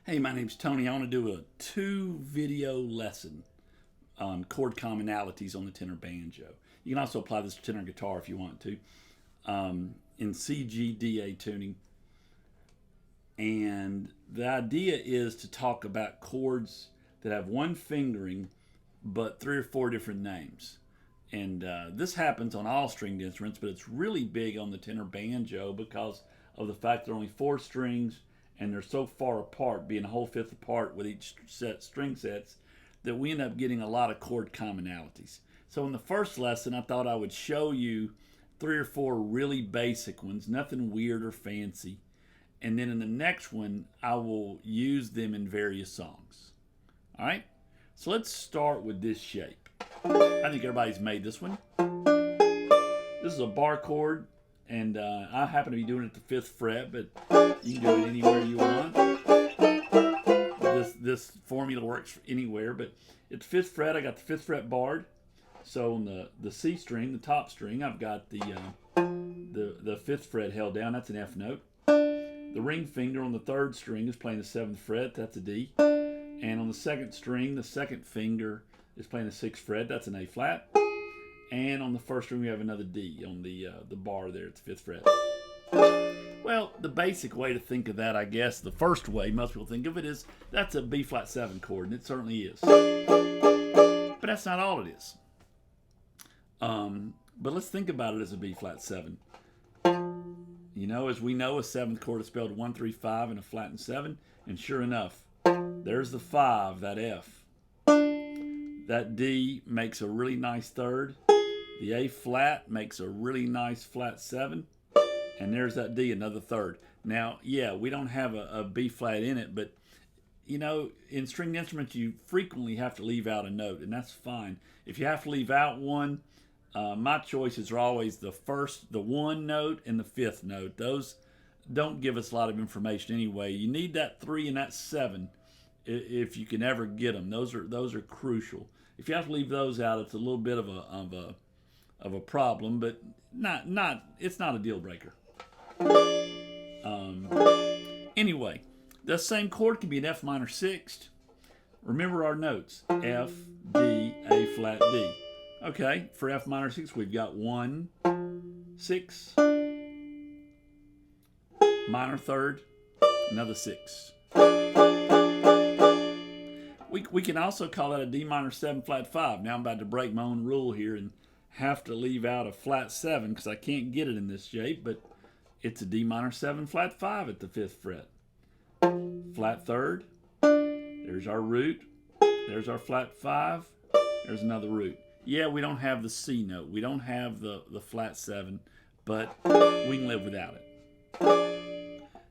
Hey, my name's Tony. I want to do a 2-video lesson on chord commonalities on the tenor banjo. You can also apply this to tenor guitar if you want to, in C, G, D, A tuning. And the idea is to talk about chords that have one fingering but 3 or 4 different names. And this happens on all stringed instruments, but it's really big on the tenor banjo because of the fact there are only 4 strings and they're so far apart, being a whole fifth apart with each string sets, that we end up getting a lot of chord commonalities. So in the first lesson, I thought I would show you 3 or 4 really basic ones, nothing weird or fancy. And then in the next one, I will use them in various songs. All right? So let's start with this shape. I think everybody's made this one. This is a bar chord, and I happen to be doing it at the 5th fret, but you can do it anywhere you want. This formula works anywhere, but at the 5th fret, I got the 5th fret barred. So on the C string, the top string, I've got the 5th fret held down. That's an F note. The ring finger on the 3rd string is playing the 7th fret. That's a D. And on the 2nd string, the 2nd finger is playing the 6th fret. That's an A flat. And on the 1st string, we have another D on the bar there at the 5th fret. Well, the basic way to think of that, I guess, the first way most people think of it is that's a B flat 7 chord, and it certainly is. But that's not all it is. But let's think about it as a B flat 7. You know, as we know, a 7th chord is spelled 1, 3, 5 and a flattened 7. And sure enough, there's the 5, that F. That D makes a really nice 3rd. The A flat makes a really nice flat 7. And there's that D, another 3rd. Now, yeah, we don't have a B flat in it, but, you know, in stringed instruments, you frequently have to leave out a note, and that's fine. If you have to leave out one, my choices are always the 1 note and the 5th note. Those don't give us a lot of information anyway. You need that 3 and that 7 if you can ever get them. Those are crucial. If you have to leave those out, it's a little bit of a problem, but it's not a deal breaker. Anyway, the same chord can be an F minor 6th. Remember our notes: F, D, A flat, D. Okay, for F minor 6, we've got 1, 6, minor 3rd, another 6. We can also call that a D minor 7 flat 5. Now I'm about to break my own rule here and have to leave out a flat 7 because I can't get it in this shape, but it's a D minor 7 flat 5 at the 5th fret. Flat 3rd, there's our root, there's our flat 5, there's another root. Yeah, we don't have the C note, we don't have the flat 7, but we can live without it.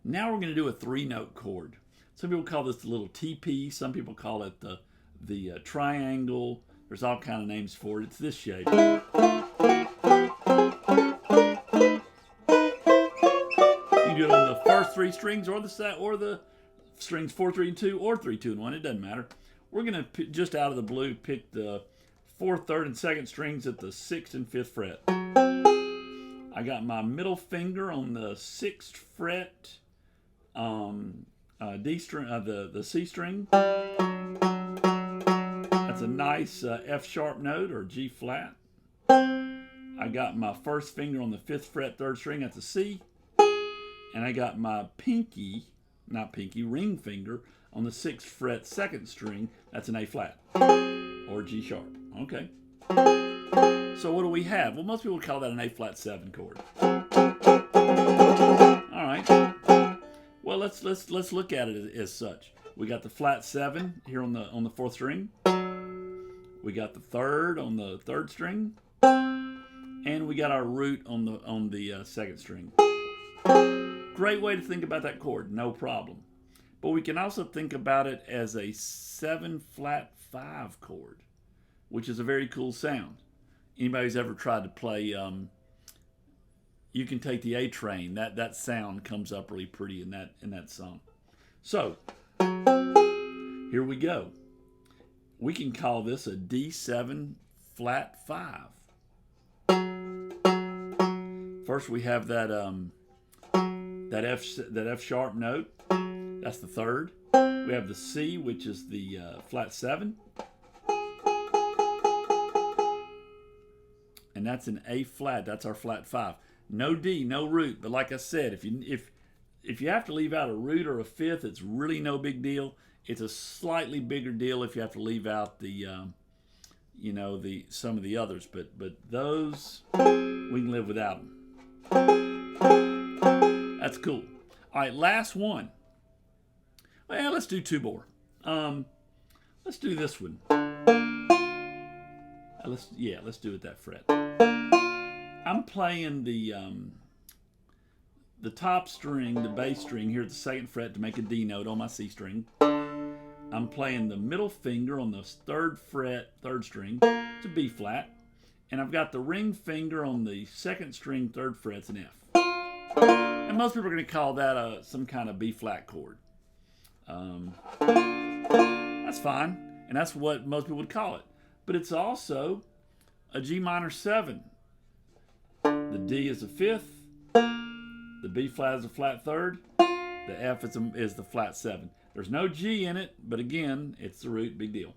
Now we're going to do a 3-note chord. Some people call this the little TP, some people call it the triangle. There's all kind of names for it. It's this shape. You can do it on the first 3 strings or the strings 4, 3, and 2 or 3, 2, and 1. It doesn't matter. We're going to, just out of the blue, pick the 4th, 3rd, and 2nd strings at the 6th and 5th fret. I got my middle finger on the 6th fret, D string, the C string. That's a nice F sharp note or G flat. I got my 1st finger on the 5th fret, 3rd string. That's a C. And I got my ring finger on the 6th fret, 2nd string. That's an A flat or G sharp. Okay. So what do we have? Well, most people would call that an A flat 7 chord. All right. Well, let's look at it as such. We got the flat 7 here on the 4th string. We got the 3rd on the 3rd string, and we got our root on the 2nd string. Great way to think about that chord, no problem. But we can also think about it as a 7 flat 5 chord, which is a very cool sound. Anybody who's ever tried to play, you can take the A train. That sound comes up really pretty in that song. So here we go. We can call this a D7 flat 5. First we have that F sharp note. That's the third. We have the C, which is the flat 7. And that's an A flat. That's our flat 5. No D, no root. But like I said, if you have to leave out a root or a fifth, it's really no big deal. It's a slightly bigger deal if you have to leave out the some of the others. But those we can live without them. That's cool. All right, last one. Well, let's do 2 more. Let's do this one. Let's do it that fret. I'm playing the top string, the bass string here at the 2nd fret to make a D note on my C string. I'm playing the middle finger on the 3rd fret, 3rd string. It's a B flat. And I've got the ring finger on the 2nd string, 3rd fret. It's an F. And most people are going to call that some kind of B flat chord. That's fine. And that's what most people would call it. But it's also a G minor 7. The D is a 5th. The B flat is a flat 3rd. The F is the flat 7. There's no G in it, but again, it's the root, big deal.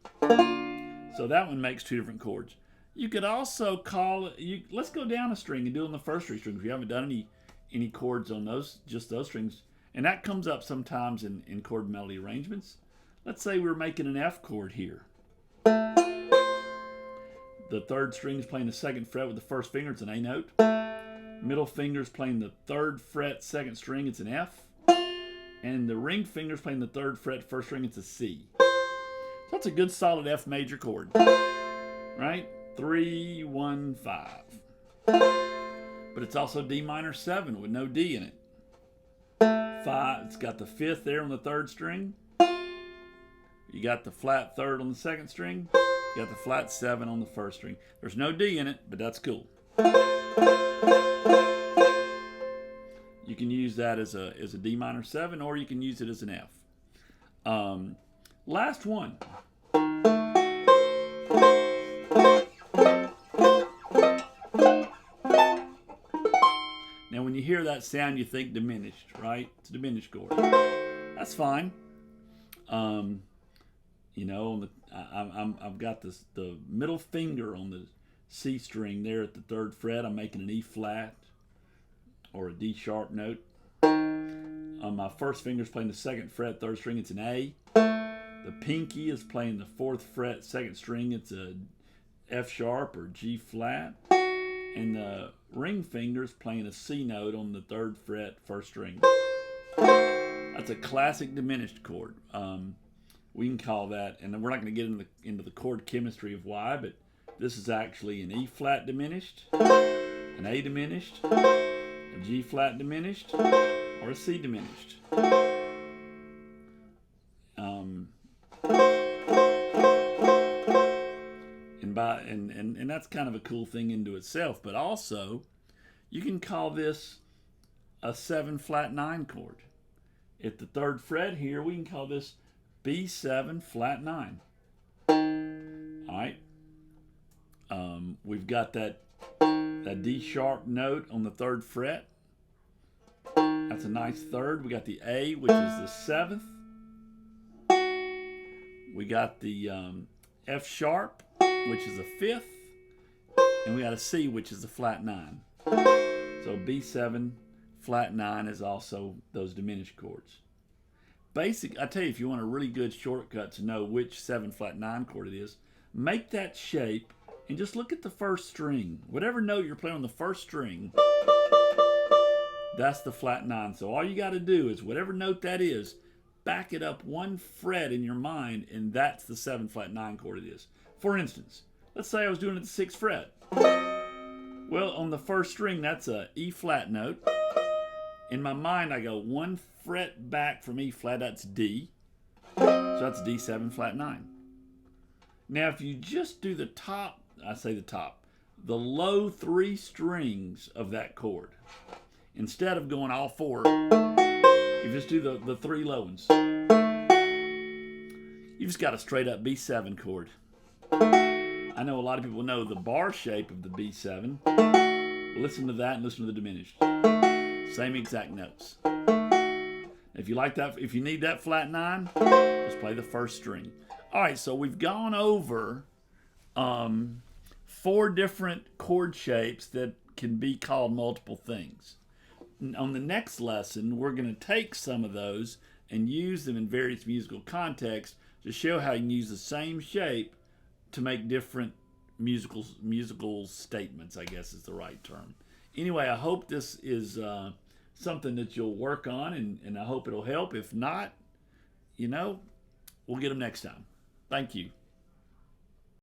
So that one makes 2 different chords. You could also call it, let's go down a string and do it on the first 3 strings. If you haven't done any chords on those, just those strings. And that comes up sometimes in chord melody arrangements. Let's say we're making an F chord here. The 3rd string is playing the 2nd fret with the 1st finger, it's an A note. Middle finger is playing the 3rd fret, 2nd string, it's an F. And the ring finger is playing the 3rd fret, 1st string, it's a C. So that's a good solid F major chord. Right? 3, 1, 5. But it's also D minor 7 with no D in it. 5, it's got the 5th there on the 3rd string. You got the flat 3rd on the 2nd string. You got the flat 7 on the 1st string. There's no D in it, but that's cool. You can use that as a D minor 7, or you can use it as an F. Last one. Now, when you hear that sound, you think diminished, right? It's a diminished chord. That's fine. I've got the middle finger on the C string there at the 3rd fret. I'm making an E flat or a D sharp note. My 1st finger is playing the 2nd fret, 3rd string. It's an A. The pinky is playing the 4th fret, 2nd string. It's a F sharp or G flat. And the ring finger is playing a C note on the 3rd fret, 1st string. That's a classic diminished chord. We can call that, and we're not going to get into the chord chemistry of why, but this is actually an E flat diminished, an A diminished, a G flat diminished, or a C diminished. And that's kind of a cool thing into itself, but also you can call this a 7 flat 9 chord. At the 3rd fret here, we can call this B7 flat 9. All right. We've got that D sharp note on the 3rd fret. That's a nice 3rd. We got the A, which is the 7th. We got the F sharp, which is a 5th. And we got a C, which is a flat 9. So B7 flat 9 is also those diminished chords. I tell you, if you want a really good shortcut to know which 7 flat 9 chord it is, make that shape and just look at the 1st string. Whatever note you're playing on the 1st string, that's the flat 9. So all you got to do is whatever note that is, back it up 1 fret in your mind, and that's the 7 flat 9 chord it is. For instance, let's say I was doing it at the 6th fret. Well, on the 1st string, that's a E flat note. In my mind, I go 1 fret back from E flat, that's D. So that's D7 flat 9. Now, if you just do the top, the low 3 strings of that chord, instead of going all 4, you just do the 3 low ones. You just got a straight up B7 chord. I know a lot of people know the bar shape of the B7. Listen to that and listen to the diminished. Same exact notes. If you like that, if you need that flat 9, just play the first string. All right, so we've gone over 4 different chord shapes that can be called multiple things. On the next lesson, we're going to take some of those and use them in various musical contexts to show how you can use the same shape to make different musical statements, I guess is the right term. Anyway, I hope this is something that you'll work on, and I hope it'll help. If not, we'll get them next time. Thank you.